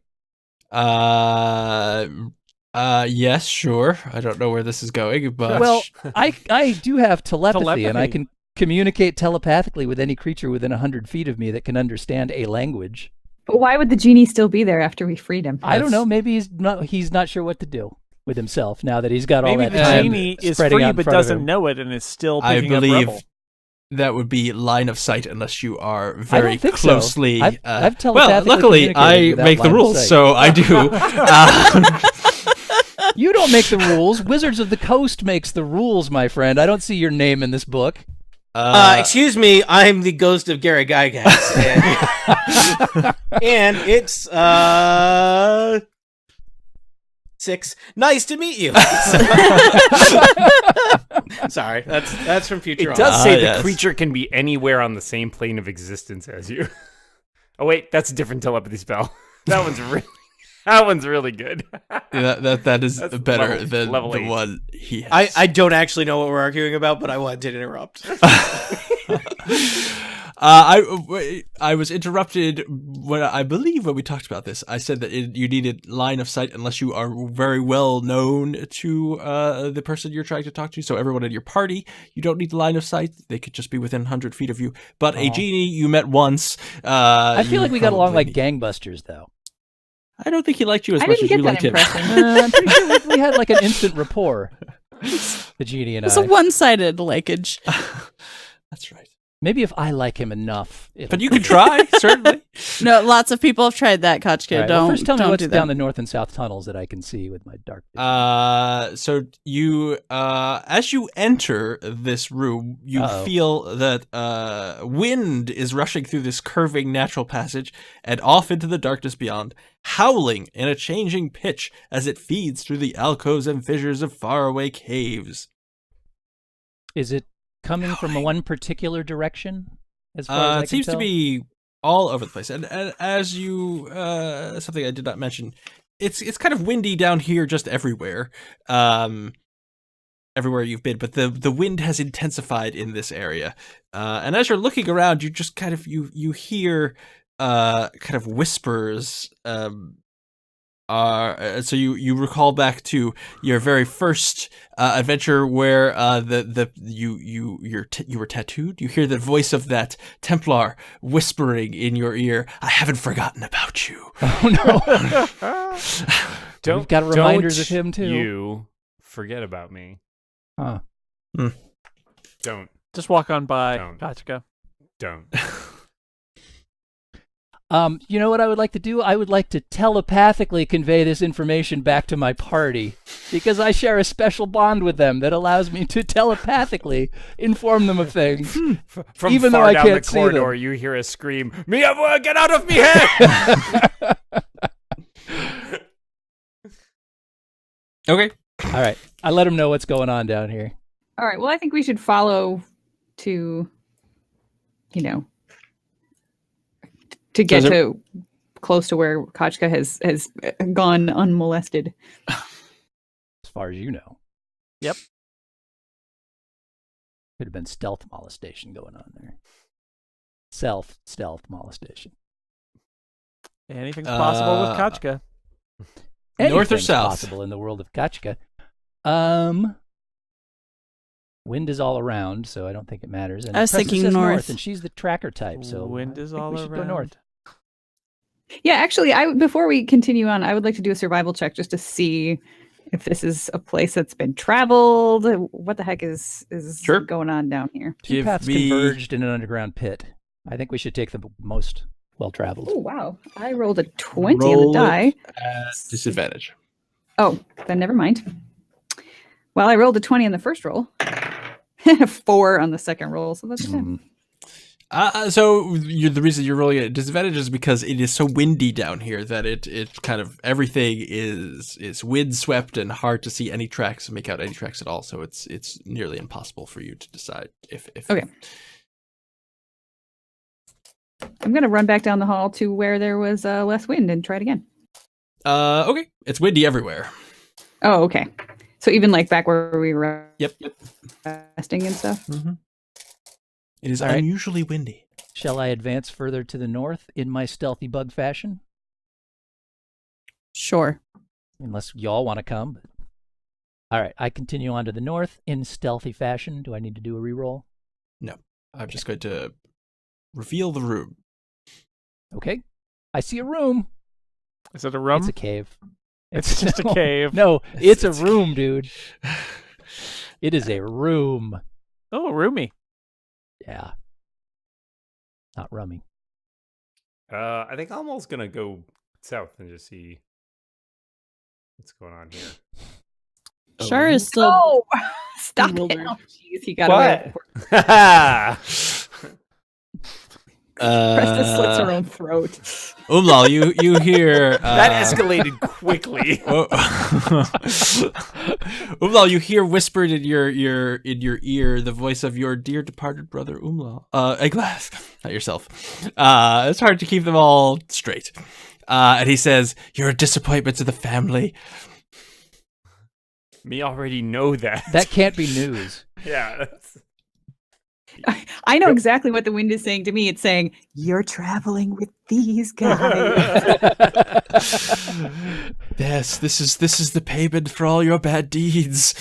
Yes, sure. I don't know where this is going, but Well, I do have telepathy, and I Telepathy. can communicate telepathically with any creature within 100 feet of me that can understand a language. But why would the genie still be there after we freed him? I don't know. Maybe he's not sure what to do with himself now that he's got all Maybe that the time genie is spreading free out in but front of doesn't him. know it and is still I picking up believe rubble. that would be line of sight unless you are I very don't think so. closely. I've well, telepathically luckily, I communicated without make the line of rules, sight. so I do. You don't make the rules. Wizards of the Coast makes the rules, my friend. I don't see your name in this book. Excuse me, I'm the ghost of Gary Gygax. And it's 6. Nice to meet you. Sorry, that's from Futurama. It does say the yes. creature can be anywhere on the same plane of existence as you. Oh wait, that's a different telepathy spell. That one's really good. that is That's better level- than level the 8. one he has. I don't actually know what we're arguing about, but I wanted to interrupt. I was interrupted when I believe when we talked about this. I said that you needed line of sight unless you are very well known to the person you're trying to talk to. So everyone in your party, you don't need line of sight. They could just be within 100 feet of you. But a genie you met once. I feel you like we got along probably like need- gangbusters, though. I don't think he liked you as I much didn't as you get that liked him. impression. I'm pretty sure we had like an instant rapport. The genie and It's I. a one-sided likeage. That's right. Maybe if I like him enough. But you can try, certainly. No, lots of people have tried that, Kochka. All right, Don't, well, first tell me don't what's do down that. the north and south tunnels that I can see with my dark vision. So you, as you enter this room, you Uh-oh. feel that wind is rushing through this curving natural passage and off into the darkness beyond, howling in a changing pitch as it feeds through the alcoves and fissures of faraway caves. Is it coming from one particular direction? As far as I It seems can to tell? be all over the place. And as you, something I did not mention, it's kind of windy down here just everywhere. Everywhere you've been, but the wind has intensified in this area. And as you're looking around, you just kind of you hear kind of whispers. So you recall back to your very first adventure where you were tattooed. You hear the voice of that Templar whispering in your ear, "I haven't forgotten about you." Oh no! We've got reminders of him too. You forget about me. Huh. Don't. Just walk on by. Don't. Kochka. Don't. You know what I would like to do? I would like to telepathically convey this information back to my party because I share a special bond with them that allows me to telepathically inform them of things. From Even far though I down can't the see them. corridor, you hear a scream, "Miyabua, get out of me head!" Okay. All right. I let them know what's going on down here. All right. Well, I think we should follow to, to get So is to close to where Kochka has gone unmolested. As far as you know. Yep. Could have been stealth molestation going on there. Stealth molestation. Anything's possible with Kochka. North or Anything's south? possible in the world of Kochka. Wind is all around, so I don't think it matters. And I was Preston thinking says north. and she's the tracker type, so Wind I is think all we should around. go north. Yeah, actually, before we continue on, I would like to do a survival check just to see if this is a place that's been traveled. What the heck is Sure. going on down here? Two Give paths me- converged in an underground pit. I think we should take the most well-traveled. Oh wow! I rolled a 20 on Roll the it die. at disadvantage. Oh, then never mind. Well, I rolled a 20 on the first roll, 4 on the second roll, so that's good. So the reason you're rolling at disadvantage is because it is so windy down here that it kind of everything is wind swept and hard to see any tracks, make out any tracks at all. So it's nearly impossible for you to decide if Okay. I'm gonna run back down the hall to where there was less wind and try it again. Okay, it's windy everywhere. Oh, okay. So even like back where we were Yep. resting and stuff. Mm-hmm. It is All right. unusually windy. Shall I advance further to the north in my stealthy bug fashion? Sure. Unless y'all want to come. But... All right, I continue on to the north in stealthy fashion. Do I need to do a reroll? I'm just going to reveal the room. Okay. I see a room. Is it a room? It's a cave. It's just a cave. No, it's a room, dude. It is a room. Oh, roomy. Yeah. Not rummy. I think I'm almost gonna go south and just see what's going on here. Char is still. Oh, stop it! bewildered. Oh, jeez, he got away. Presta slits her own throat. Umlal, you hear That escalated quickly. Umlal, you hear whispered in your ear the voice of your dear departed brother Umlal. Eglass, not yourself. It's hard to keep them all straight. And he says, "You're a disappointment to the family." Me already know that. That can't be news. Yeah. That's... I know exactly what the wind is saying to me. It's saying, "You're traveling with these guys." Yes, this is the payment for all your bad deeds.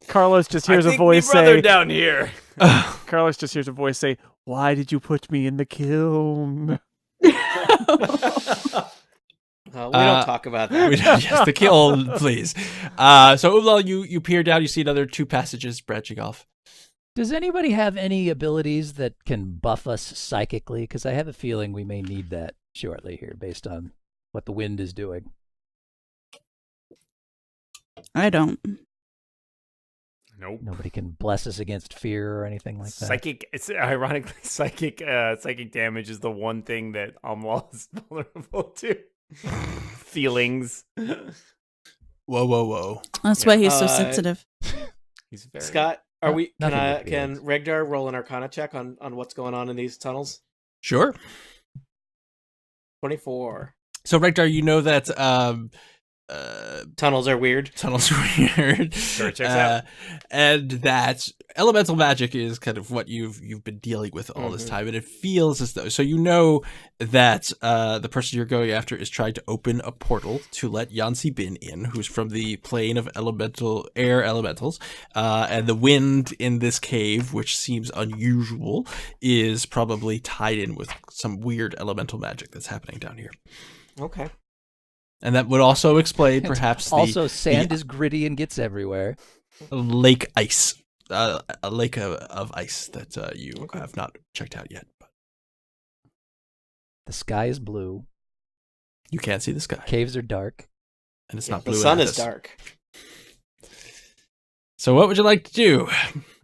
Carlos just hears I a think voice me brother say, down here. Carlos just hears a voice say, "Why did you put me in the kiln?" We don't talk about that. Yes, the kill, please. So Umlal, you peer down. You see another 2 passages branching off. Does anybody have any abilities that can buff us psychically? Because I have a feeling we may need that shortly here, based on what the wind is doing. I don't. Nope. Nobody can bless us against fear or anything like that. Psychic. It's ironically psychic. Psychic damage is the one thing that Amwal is vulnerable to. Feelings. Whoa. That's why he's so sensitive. He's very Scott, are we? nothing but Can feelings. Regdar roll an Arcana check on what's going on in these tunnels? Sure. 24. So Rekdar, you know that Tunnels are weird. tunnels are weird. Sure, checks out. And that elemental magic is kind of what you've been dealing with all this time, and it feels as though, so you know that the person you're going after is trying to open a portal to let Yansi Bin in, who's from the plane of air elementals, and the wind in this cave, which seems unusual, is probably tied in with some weird elemental magic that's happening down here. Okay. And that would also explain perhaps Also, sand is gritty and gets everywhere. lake ice, a lake of ice that you have not checked out yet. But The sky is blue. you can't see the sky, Caves are dark. and it's Yeah, not the blue. sun enough. is dark. So what would you like to do?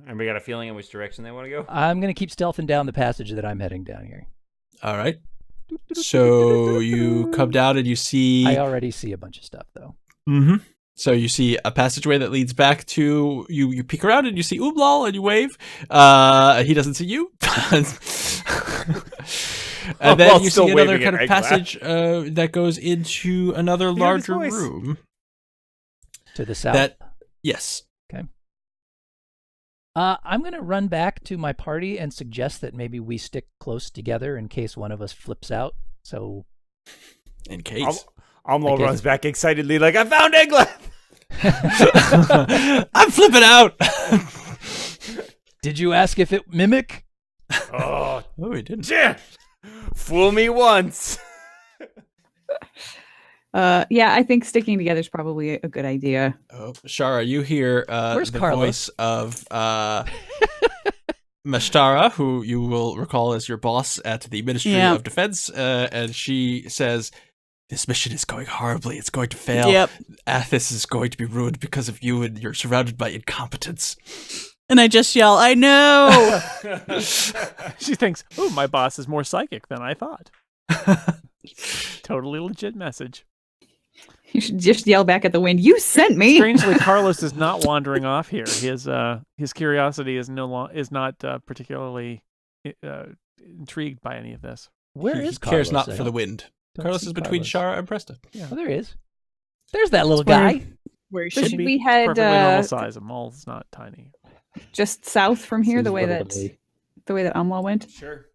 Everybody got a feeling in which direction they want to go? I'm going to keep stealthing down the passage that I'm heading down here. All right. So you come down and you see. I already see a bunch of stuff, though. Mm-hmm. So you see a passageway that leads back to you. You peek around and you see Umlal and you wave. He doesn't see you. And then you still see another waving kind at of Egglass. passage that goes into another his larger voice. room. To the south. That yes. I'm going to run back to my party and suggest that maybe we stick close together in case one of us flips out. So In case. Amwal Okay. runs back excitedly like, I found Egglass! I'm flipping out. did you ask if it mimic? Oh, Oh, he didn't. shit! Fool me once. Yeah, I think sticking together is probably a good idea. Oh, Shara, you hear Where's the Carlos? voice of Mashtara, who you will recall as your boss at the Ministry Yeah. of Defense, and she says, "This mission is going horribly. It's going to fail. Yep. Athos is going to be ruined because of you, and you're surrounded by incompetence." And I just yell, I know. She thinks, "Oh, my boss is more psychic than I thought." Totally legit message. You should just yell back at the wind. You sent me. Strangely, Carlos is not wandering off here. His curiosity is not particularly intrigued by any of this. Where he is cares Carlos? not I for the don't- wind. don't Carlos see is between Carlos. Shara and Presta. Oh, there he is. There's that little where- guy. Where So should should be? we head Perfectly normal size. A mole's not tiny. just south from here, Seems the way little that to me. Amwal went? Sure.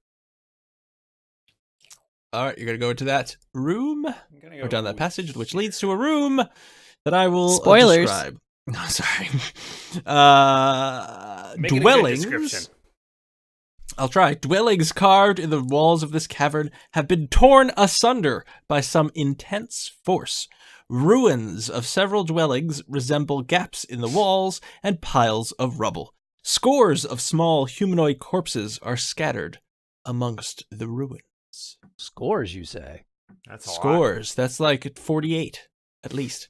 All right, you're going to go into that room, I'm gonna or down that passage, which leads to a room that I will Spoilers. describe. No, sorry. Make it a good Dwellings. description. I'll try. Dwellings carved in the walls of this cavern have been torn asunder by some intense force. Ruins of several dwellings resemble gaps in the walls and piles of rubble. Scores of small humanoid corpses are scattered amongst the ruins. Scores, you say? That's a lot. Scores. That's like 48, at least.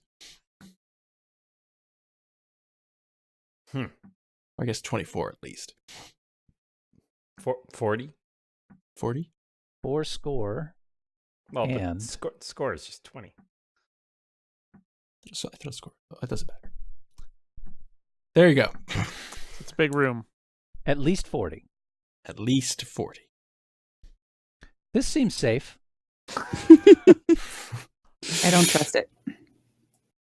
I guess 24 at least. 40? 40? 4 score. Well, And- but score is just 20. So I throw a score. Oh, it doesn't matter. There you go. It's a big room. At least 40. At least 40. This seems safe. I don't trust it.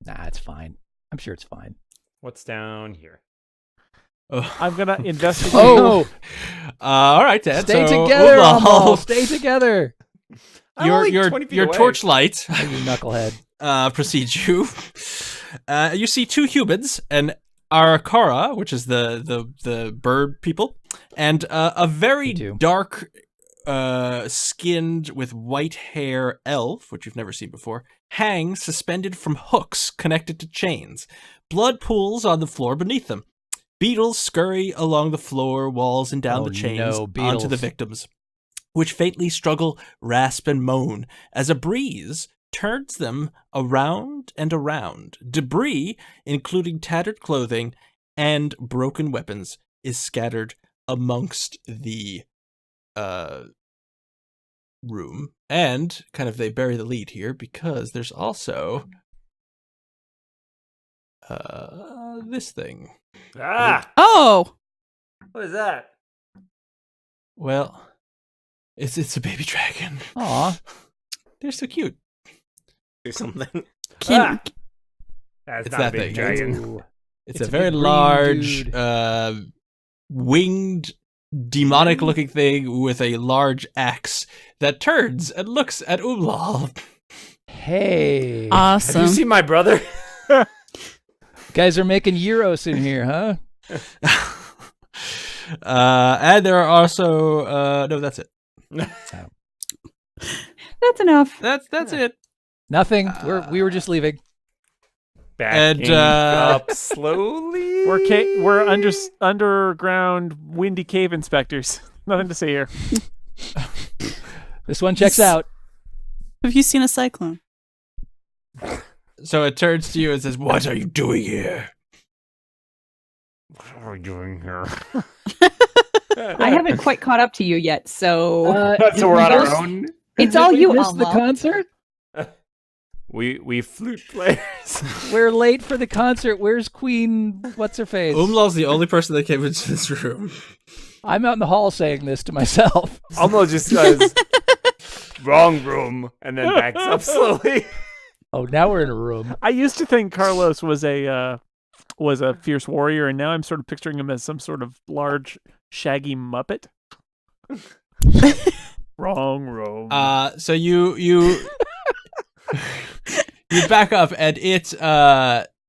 Nah, it's fine. I'm sure it's fine. What's down here? Oh. I'm gonna investigate. Oh, All right, then. stay so, together, Umlal, Amal. Stay together. I'm your only your 20 feet your away. torchlight Oh, you knucklehead. precedes you. You see 2 humans, an Arakara, which is the bird people, and a very Me too. dark skinned with white hair elf, which you've never seen before, hangs suspended from hooks connected to chains. Blood pools on the floor beneath them. Beetles scurry along the floor, walls, and down the chains onto the victims, which faintly struggle, rasp, and moan as a breeze turns them around and around. Debris, including tattered clothing and broken weapons, is scattered amongst the room. And kind of they bury the lead here because there's also this thing. Ah! Oh, What is that? Well, it's a baby dragon. Aw. They're so cute. Or something. can, That's It's not that a big thing. dragon. Ooh. It's It's a a very big green large, dude. winged, demonic-looking thing with a large axe that turns and looks at Umlal. Hey. Have awesome. you seen my brother? Guys are making gyros in here, huh? And there are also no, that's it. That's enough. That's it. Nothing. We were just leaving. Backing And, up slowly. We're underground windy cave inspectors. Nothing to say here. This one checks out. Have you seen a cyclone? So it turns to you and says, "What are you doing here?" What are we doing here? I haven't quite caught up to you yet, so So we're on those- our own. it's all you, missed the Alma. concert? We flute players. We're late for the concert. Where's Queen? What's her face? Umlal's the only person that came into this room. I'm out in the hall saying this to myself. Almost just goes wrong room and then backs up slowly. Oh, now we're in a room. I used to think Carlos was a fierce warrior, and now I'm sort of picturing him as some sort of large, shaggy Muppet. Wrong room. So you you back up and it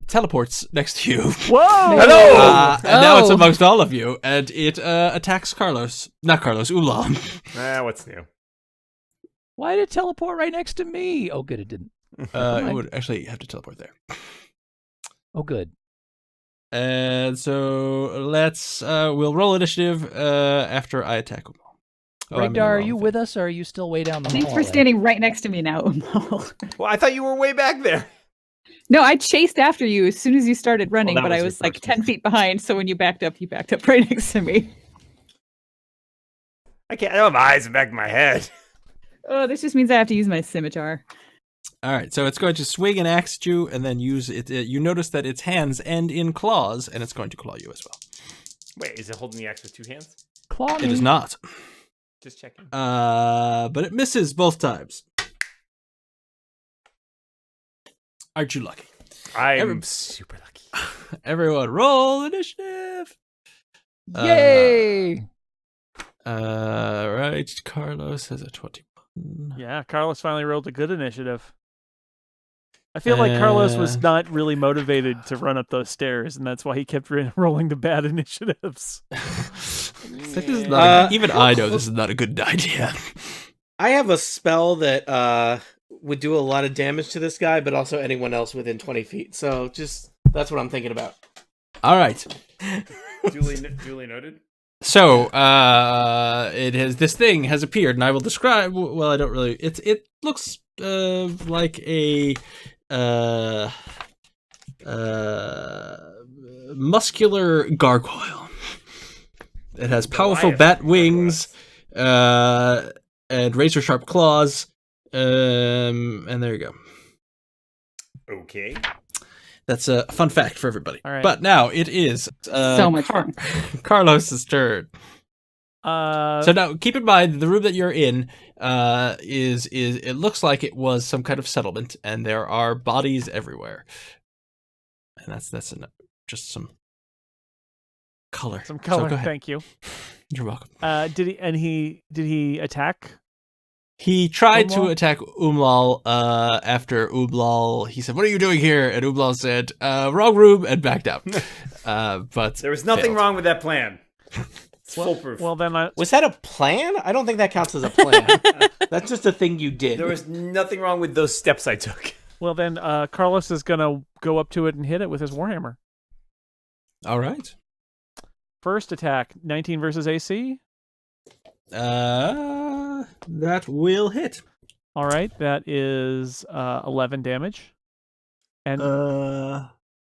teleports next to you. Whoa! Hello! And now it's Oh. amongst all of you, and it attacks Carlos. Not Carlos, Umlal. What's new? Why did it teleport right next to me? Oh, good, it didn't. It would actually have to teleport there. Oh, good. And so let's we'll roll initiative after I attack Umlal. Oh, I'm in the Radar, are wrong you thing. with us, or are you still way down the Thanks hall? for standing right next to me now, Umal. Well, I thought you were way back there. No, I chased after you as soon as you started running, that but was I your was like first 10 move. feet behind, so when you backed up right next to me. I don't have eyes in the back of my head. Oh, this just means I have to use my scimitar. All right, so it's going to swing an axe at you, and then use it. You notice that its hands end in claws, and it's going to claw you as well. Wait, is it holding the axe with two hands? Claw me. It is not, Just checking. but it misses both times. Aren't you lucky? I'm super lucky. Everyone, roll initiative. Yay! Right, Carlos has a 21. Yeah, Carlos finally rolled a good initiative. I feel like Carlos was not really motivated to run up those stairs, and that's why he kept rolling the bad initiatives. This is not even I know this is not a good idea. I have a spell that would do a lot of damage to this guy, but also anyone else within 20 feet. So just that's what I'm thinking about. All right. Duly noted. So, this thing has appeared, and I will describe. Well, I don't really. It looks like a muscular gargoyle. It has powerful Goliath bat wings, and razor sharp claws. And there you go. Okay. That's a fun fact for everybody. All right. But now it is So much fun. Carlos's turn. So So now, keep in mind the room that you're in is it looks like it was some kind of settlement, and there are bodies everywhere, and that's just some color. some So color. go ahead. Thank you. You're welcome. Did he attack? He tried to Umlal? attack Umlal after Umlal. He said, "What are you doing here?" And Umlal said, "Wrong room," and backed out. But There was nothing failed. wrong with that plan. It's foolproof. Well, then Was that a plan? I don't think that counts as a plan. That's just a thing you did. There was nothing wrong with those steps I took. well then Carlos is gonna go up to it and hit it with his warhammer. All right. First attack, 19 versus AC. That will hit. All right, that is 11 damage. And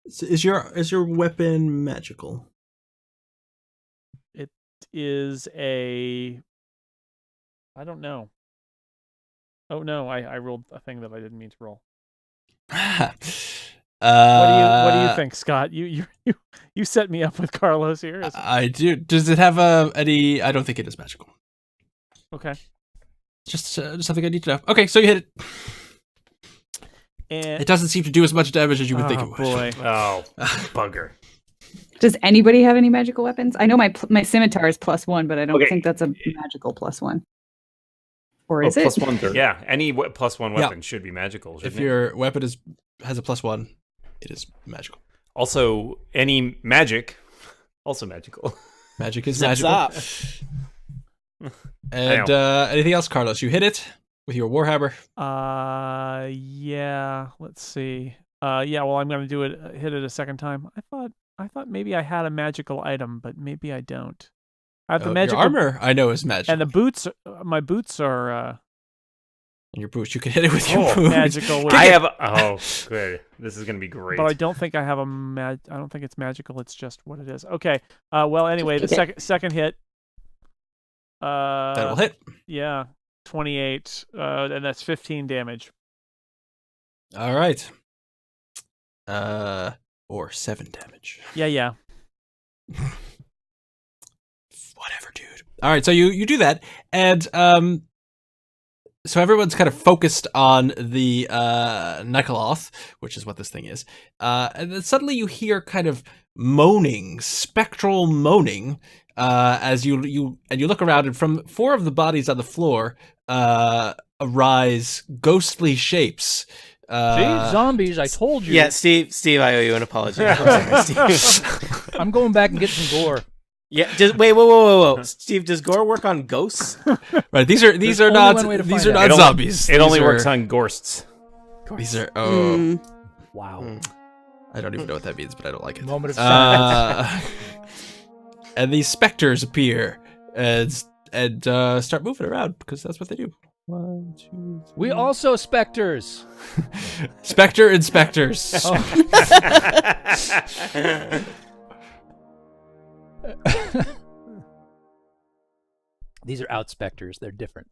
Is your weapon magical? it is a. I don't know. Oh no, I rolled a thing that I didn't mean to roll. What do you think, Scott? You set me up with Carlos here. I do. Does it have any? I don't think it is magical. Okay. Just something I need to know. Okay, so you hit it. And It doesn't seem to do as much damage as you would think it would. Boy. Oh, bugger. Does anybody have any magical weapons? I know my scimitar is +1, but I don't Okay. think that's a magical +1. Or Oh, is it? plus 1/3. Yeah, any +1 Yeah. weapon should be magical. If Shouldn't it? your weapon has a +1, it is magical. Also, any magic, also magical. Magic is Zip magical. zop. And anything else, Carlos? You hit it with your warhammer. Yeah. Let's see. Yeah. Well, I'm gonna hit it a second time. I thought maybe I had a magical item, but maybe I don't. I have the magical Your armor, I know, is magical. and the boots. My boots are And your boots, you can hit it with your boots. magical. I have. Oh, good. This is gonna be great. But I don't think I have I don't think it's magical. It's just what it is. Okay. Well, anyway, the second hit. That will hit. Yeah, 28, and that's 15 damage. All right. Or 7 damage. Yeah. Whatever, dude. All right, so you do that, and so everyone's kind of focused on the Nikoloth, which is what this thing is, and then suddenly you hear kind of moaning, spectral moaning, as you look around, and from 4 of the bodies on the floor arise ghostly shapes. See, zombies, I told you. Yeah, Steve, I owe you an apology. I'm sorry, Steve. I'm going back and getting some gore. Yeah, just wait, whoa. Steve, does gore work on ghosts? Right, these are There's not only one way to these find are out. not zombies. It only These works are- on Gorsts. These are Wow. I don't even know what that means, but I don't like it. Moment of silence. And these specters appear and start moving around because that's what they do. 1, 2, 3. We also specters. Spectre inspectors. These are out specters. They're different.